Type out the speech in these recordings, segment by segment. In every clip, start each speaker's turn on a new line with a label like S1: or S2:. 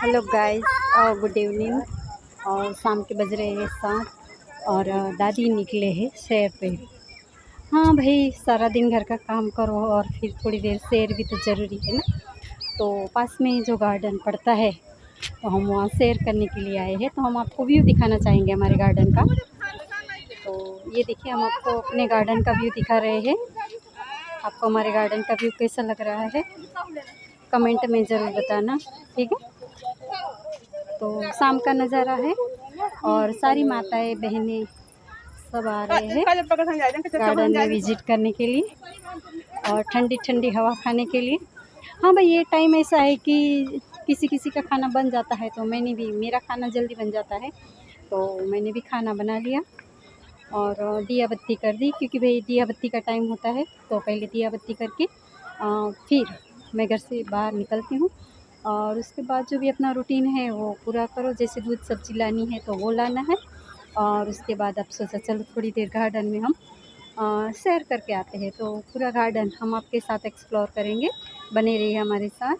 S1: Hello guys, good evening. और शाम के बज रहे हैं 7 और दादी निकले हैं सैर पे। हाँ भाई, सारा दिन घर का काम करो और फिर थोड़ी देर सैर भी तो ज़रूरी है ना। तो पास में ही जो गार्डन पड़ता है तो हम वहाँ सैर करने के लिए आए हैं। तो हम आपको व्यू दिखाना चाहेंगे हमारे गार्डन का। तो ये देखिए, हम आपको अपने गार्डन का व्यू दिखा रहे हैं। आपको हमारे गार्डन का व्यू कैसा लग रहा है कमेंट में ज़रूर बताना, ठीक है। तो शाम का नज़ारा है और सारी माताएं बहनें सब आ रहे हैं गार्डन में विजिट करने के लिए और ठंडी ठंडी हवा खाने के लिए। हाँ भाई, ये टाइम ऐसा है कि किसी किसी का खाना बन जाता है, तो मेरा खाना जल्दी बन जाता है, तो मैंने भी खाना बना लिया और दिया बत्ती कर दी, क्योंकि भाई दिया बत्ती का टाइम होता है। तो पहले दिया बत्ती करके फिर मैं घर से बाहर निकलती हूँ और उसके बाद जो भी अपना रूटीन है वो पूरा करो। जैसे दूध सब्ज़ी लानी है तो वो लाना है और उसके बाद अब सोचा चलो थोड़ी देर गार्डन में हम सैर करके आते हैं। तो पूरा गार्डन हम आपके साथ एक्सप्लोर करेंगे, बने रहिए हमारे साथ।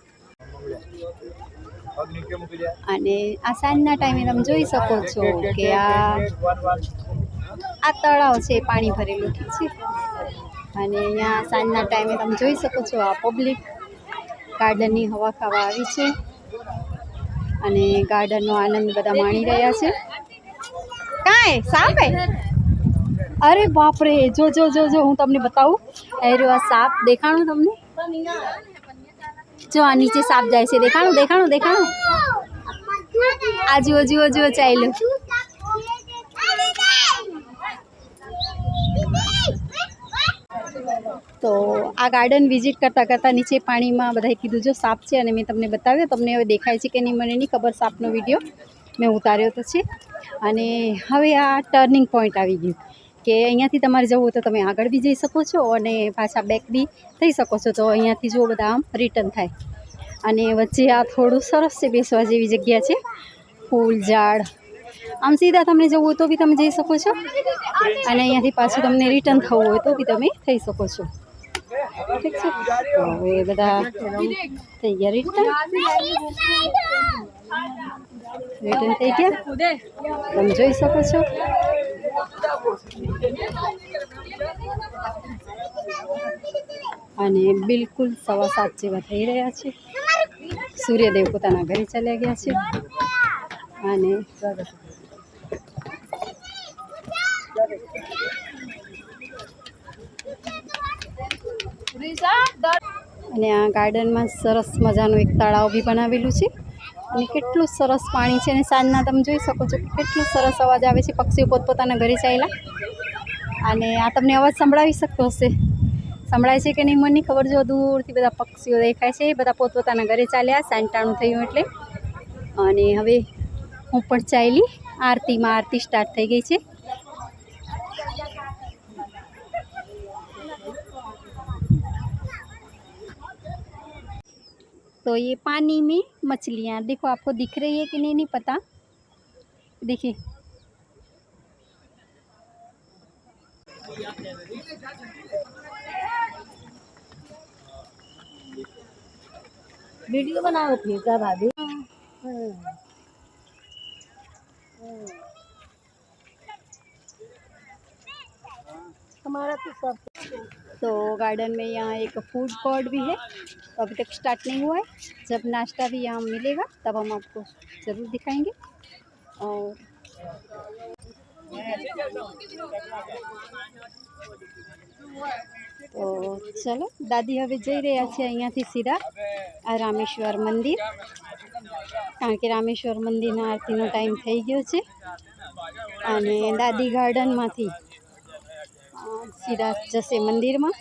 S1: અને આ સાંજના ટાઈમે તમે જોઈ શકો છો કે આ તળાવ છે, પાણી ભરેલું, ઠીક છે। અને અહીંયા સાંજના ટાઈમે તમે જોઈ શકો છો આ પબ્લિક ગાર્ડનની હવા ખાવા આવી છે અને ગાર્ડનનો આનંદ બધા માણી રહ્યા છે। કાંઈ સાપ હે? અરે બાપ રે, જો જો જો જો હું તમને બતાવું, એ રહ્યો આ સાપ, દેખાણું તમને? જો આ નીચે સાપ જાય છે, દેખાણું દેખાણું દેખાણું? આ જુઓ જુઓ જુઓ ચાલ્યો। તો આ ગાર્ડન વિઝિટ કરતાં કરતાં નીચે પાણીમાં બધાએ કીધું જો સાપ છે, અને મેં તમને બતાવ્યો। તમને હવે દેખાય છે કે નહીં મને નહીં ખબર, સાપનો વિડીયો મેં ઉતાર્યો તો છે। અને હવે આ ટર્નિંગ પોઈન્ટ આવી ગયું કે અહીંયાથી તમારે જવું હોય તો તમે આગળ બી જઈ શકો છો અને પાછા બેક બી થઈ શકો છો। તો અહીંયાથી જો બધા આમ રિટર્ન થાય અને વચ્ચે આ થોડું સરસ છે, બેસવા જેવી જગ્યા છે, ફૂલ ઝાડ। આમ સીધા તમને જવું હોય તો બી તમે જઈ શકો છો અને અહીંયાથી પાછું તમને રિટર્ન થવું હોય તો બી તમે થઈ શકો છો, ઠીક છે। તો હવે બધા થઈ ગયા રિટર્ન થઈ ગયા, તમે જોઈ શકો છો। અને બિલકુલ 7:15 જેવા થઈ રહ્યા છે। સૂર્યદેવ પોતાના ઘરે ચાલ્યા ગયા છે અને આ ગાર્ડનમાં સરસ મજાનું એક તળાવ બી બનાવેલું છે અને કેટલું સરસ પાણી છે। અને સાંજના તમે જોઈ શકો છો કે કેટલું સરસ અવાજ આવે છે, પક્ષીઓ પોતપોતાના ઘરે ચાલ્યા। અને આ તમને અવાજ સંભળાવી શકતો હશે, સંભળાય છે કે નહીં મને નહીં ખબર। જો દૂરથી બધા પક્ષીઓ દેખાય છે, બધા પોતપોતાના ઘરે ચાલ્યા, સાંટાણું થયું એટલે। અને હવે હું પણ ચાલી આરતીમાં, આરતી સ્ટાર્ટ થઈ ગઈ છે। तो ये पानी में मछलियाँ देखो, आपको दिख रही है कि नहीं नहीं पता, देखिए। वीडियो बनाओ प्लीज भाभी। हमारा तो सब। तो गार्डन में यहाँ एक फूड कोर्ट भी है, तो अभी तक स्टार्ट नहीं हुआ है। जब नाश्ता भी यहाँ मिलेगा तब हम आपको ज़रूर दिखाएंगे। और तो चलो, दादी હવે જઈ રહ્યા છે અહીંયાથી સીધા આ રામેશ્વર મંદિર, કારણ કે રામેશ્વર મંદિરના આરતીનો ટાઈમ થઈ ગયો છે અને દાદી ગાર્ડનમાંથી સીધા જશે મંદિરમાં।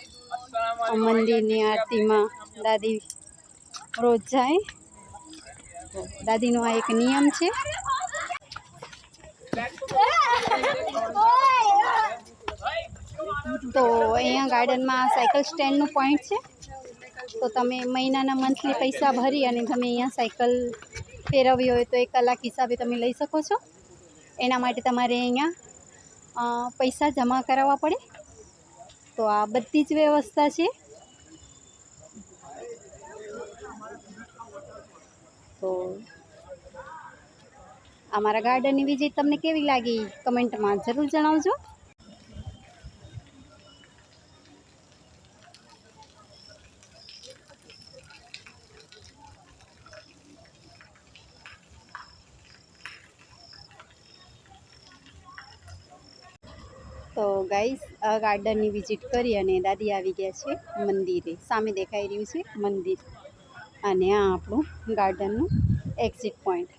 S1: મંદિરની આરતીમાં દાદી રોજ જાય, દાદીનો આ એક નિયમ છે। તો અહીંયા ગાર્ડનમાં સાયકલ સ્ટેન્ડનું પોઈન્ટ છે, તો તમે મહિનાના મંથલી પૈસા ભરી અને તમે અહીંયા સાયકલ ફેરવવી હોય તો 1 કલાક હિસાબે તમે લઈ શકો છો। એના માટે તમારે અહીંયા પૈસા જમા કરાવવા પડે। તો આ બધી જ વ્યવસ્થા છે। તો અમારા ગાર્ડનની વિઝિટ તમને કેવી લાગી કમેન્ટમાં જરૂર જણાવજો. તો ગાઈસ ગાર્ડનની વિઝિટ કરી અને દાદી આવી ગયા છે મંદિરે. સામે દેખાઈ રહ્યું છે મંદિર અને આ આપણું ગાર્ડનનું એક્ઝિટ પોઈન્ટ.